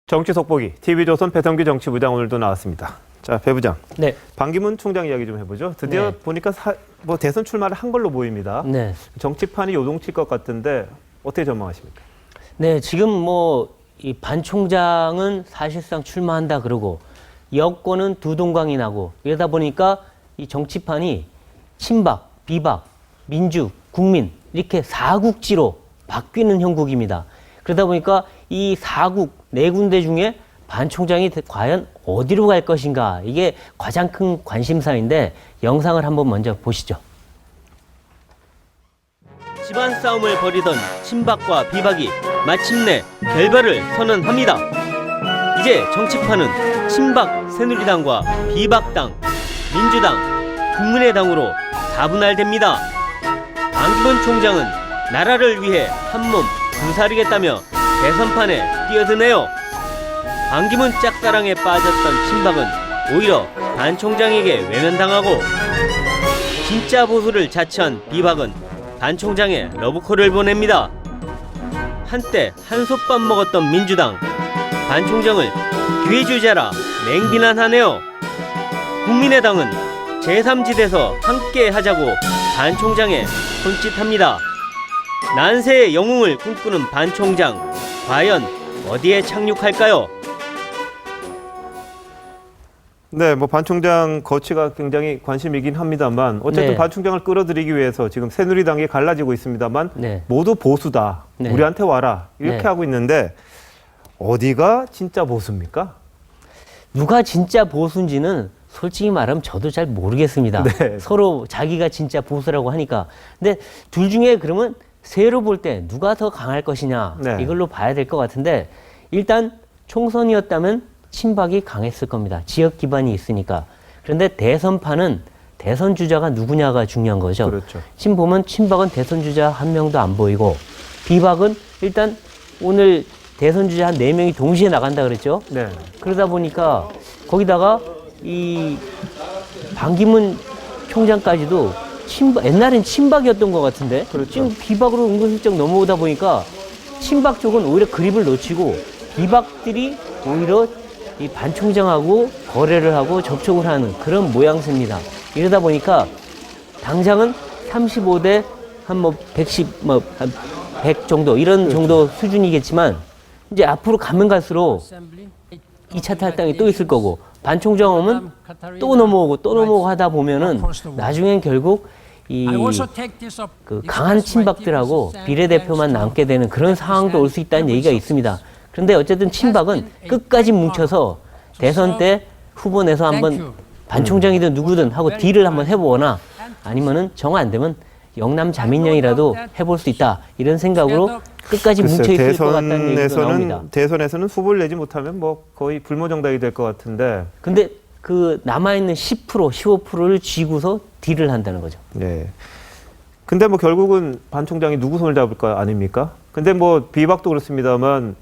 정치 속보기 TV조선 배성규 정치부장 오늘도 나왔습니다. 자, 배 부장. 네. 반기문 총장 이야기 좀 해보죠. 드디어 네. 보니까 대선 출마를 한 걸로 보입니다. 네. 정치판이 요동칠 것 같은데 어떻게 전망하십니까? 네, 지금 이 반 총장은 사실상 출마한다 그러고 여권은 두 동강이 나고 이러다 보니까 이 정치판이 친박, 비박, 민주, 국민 이렇게 사국지로 바뀌는 형국입니다. 그러다 보니까 이 사국 네 군데 중에 반 총장이 과연 어디로 갈 것인가 이게 가장 큰 관심사인데 영상을 한번 먼저 보시죠. 집안 싸움을 벌이던 친박과 비박이 마침내 결별을 선언합니다. 이제 정치판은 친박 새누리당과 비박당, 민주당, 국민의당으로 다분할됩니다. 반기문 총장은 나라를 위해 한몸 부사리겠다며 대선판에 뛰어드네요. 반기문 짝사랑에 빠졌던 친박은 오히려 반 총장에게 외면당하고 진짜 보수를 자처한 비박은 반 총장에 러브콜을 보냅니다. 한때 한솥밥 먹었던 민주당, 반 총장을 기회주자라 맹비난하네요. 국민의당은 제3지대에서 함께 하자고 반 총장에 손짓합니다. 난세의 영웅을 꿈꾸는 반 총장, 과연 어디에 착륙할까요? 네, 반 총장 거취가 굉장히 관심이긴 합니다만 어쨌든 네. 반 총장을 끌어들이기 위해서 지금 새누리당이 갈라지고 있습니다만 네. 모두 보수다. 네. 우리한테 와라. 이렇게 네. 하고 있는데 어디가 진짜 보수입니까? 누가 진짜 보수인지는 솔직히 말하면 저도 잘 모르겠습니다. 네. 서로 자기가 진짜 보수라고 하니까. 근데 둘 중에 그러면 세로 볼 때 누가 더 강할 것이냐 네. 이걸로 봐야 될 것 같은데 일단 총선이었다면 친박이 강했을 겁니다. 지역 기반이 있으니까. 그런데 대선판은 대선 주자가 누구냐가 중요한 거죠. 그렇죠. 지금 보면 친박은 대선 주자 한 명도 안 보이고 비박은 일단 오늘 대선 주자 한 4명이 동시에 나간다 그랬죠. 네. 그러다 보니까 거기다가 이 반기문 총장까지도 옛날엔 친박이었던 것 같은데 그렇죠. 지금 비박으로 은근슬쩍 넘어오다 보니까 친박 쪽은 오히려 그립을 놓치고 비박들이 오히려 이 반 총장하고 거래를 하고 접촉을 하는 그런 모양새입니다. 이러다 보니까 당장은 35대 한 110, 한 100 정도 이런 그렇죠. 정도 수준이겠지만 이제 앞으로 가면 갈수록 2차 탈당이 또 있을 거고 반 총장 오면 또 넘어오고 하다 보면은 나중엔 결국 그 강한 친박들하고 비례대표만 남게 되는 그런 상황도 올 수 있다는 얘기가 있습니다. 그런데 어쨌든 친박은 끝까지 뭉쳐서 대선 때 후보 내서 한번 반 총장이든 누구든 하고 딜을 한번 해보거나 아니면은 정 안 되면 영남 자민련이라도 해볼 수 있다 이런 생각으로 끝까지 뭉쳐 있을 것 같다는 얘기가 나옵니다. 대선에서는 후보를 내지 못하면 거의 불모정당이 될 것 같은데. 근데 그 남아있는 10%, 15%를 쥐고서 딜을 한다는 거죠. 네. 근데 결국은 반 총장이 누구 손을 잡을 거 아닙니까? 근데 비박도 그렇습니다만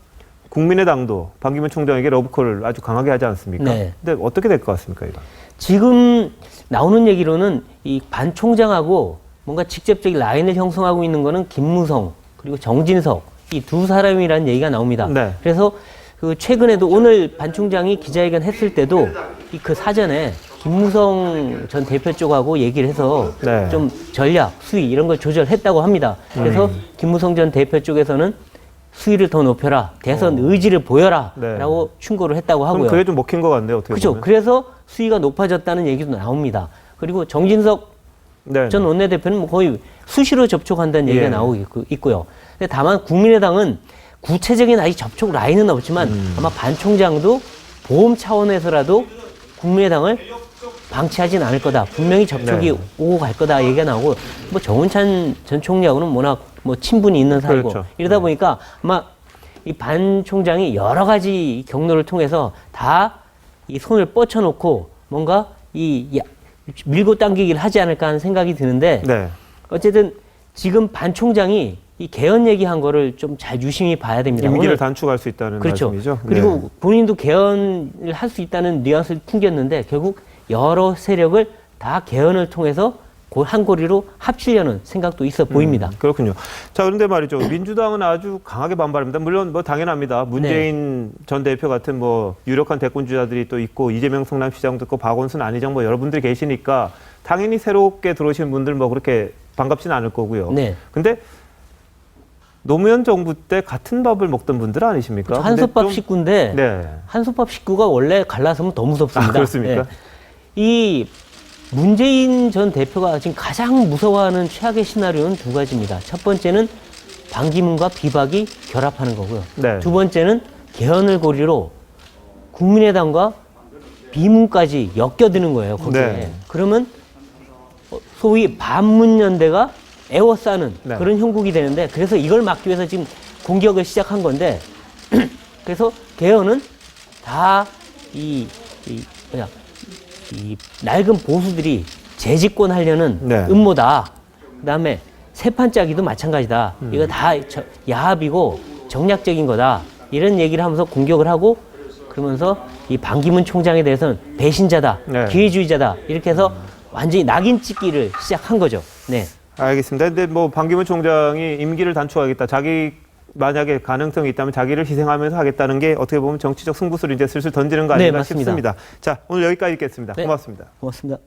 국민의당도 반기문 총장에게 러브콜을 아주 강하게 하지 않습니까? 네. 근데 어떻게 될 것 같습니까, 이거? 지금 나오는 얘기로는 이 반 총장하고 뭔가 직접적인 라인을 형성하고 있는 거는 김무성 그리고 정진석 이 두 사람이라는 얘기가 나옵니다. 네. 그래서 그 최근에도 오늘 반 총장이 기자회견 했을 때도 그 사전에 김무성 전 대표 쪽하고 얘기를 해서 네. 좀 전략, 수위 이런 걸 조절했다고 합니다. 그래서 김무성 전 대표 쪽에서는 수위를 더 높여라, 대선 의지를 보여라 네. 라고 충고를 했다고 하고요. 그럼 그게 좀 먹힌 것 같네요, 어떻게 그렇죠. 보면. 그래서 수위가 높아졌다는 얘기도 나옵니다. 그리고 정진석 네. 전 원내대표는 거의 수시로 접촉한다는 얘기가 예. 나오고 있고요. 근데 다만 국민의당은 구체적인 아직 접촉 라인은 없지만 아마 반 총장도 보험 차원에서라도 국민의당을 방치하진 않을 거다. 분명히 접촉이 네. 오고 갈 거다 얘기가 나오고 정운찬 전 총리하고는 워낙 친분이 있는 사이고 그렇죠. 이러다 보니까 아마 이 반 총장이 여러 가지 경로를 통해서 다 이 손을 뻗쳐놓고 뭔가 밀고 당기기를 하지 않을까 하는 생각이 드는데 네. 어쨌든 지금 반 총장이 이 개헌 얘기한 거를 좀 잘 유심히 봐야 됩니다. 임기를 오늘 단축할 수 있다는 그렇죠. 말씀이죠. 그리고 네. 본인도 개헌을 할 수 있다는 뉘앙스를 풍겼는데 결국 여러 세력을 다 개헌을 통해서 한 고리로 합치려는 생각도 있어 보입니다. 그렇군요. 자, 그런데 말이죠. 민주당은 아주 강하게 반발합니다. 물론 뭐 당연합니다. 문재인 전 대표 같은 뭐 유력한 대권주자들이 또 있고 이재명 성남시장도 있고 박원순 안희정 뭐 여러분들이 계시니까 당연히 새롭게 들어오신 분들 뭐 그렇게 반갑지는 않을 거고요. 네. 근데 노무현 정부 때 같은 밥을 먹던 분들 아니십니까? 한솥밥 식구인데 네. 한솥밥 식구가 원래 갈라서면 더 무섭습니다. 그렇습니까? 네. 이 문재인 전 대표가 지금 가장 무서워하는 최악의 시나리오는 두 가지입니다. 첫 번째는 반기문과 비박이 결합하는 거고요. 네. 두 번째는 개헌을 고리로 국민의당과 비문까지 엮여드는 거예요. 거기에. 네. 그러면 소위 반문연대가 에워싸는 네. 그런 형국이 되는데, 그래서 이걸 막기 위해서 지금 공격을 시작한 건데 그래서 개헌은 다 이 낡은 보수들이 재집권하려는 네. 음모다. 그다음에 세판 짜기도 마찬가지다. 이거 다 야합이고 정략적인 거다. 이런 얘기를 하면서 공격을 하고, 그러면서 이 반기문 총장에 대해서는 배신자다, 네. 기회주의자다, 이렇게 해서 완전히 낙인 찍기를 시작한 거죠. 네. 알겠습니다. 근데 뭐 반기문 총장이 임기를 단축하겠다. 자기 만약에 가능성이 있다면 자기를 희생하면서 하겠다는 게 어떻게 보면 정치적 승부수를 이제 슬슬 던지는 거 아닌가 네, 맞습니다. 싶습니다. 자, 오늘 여기까지 있겠습니다. 네. 고맙습니다. 고맙습니다.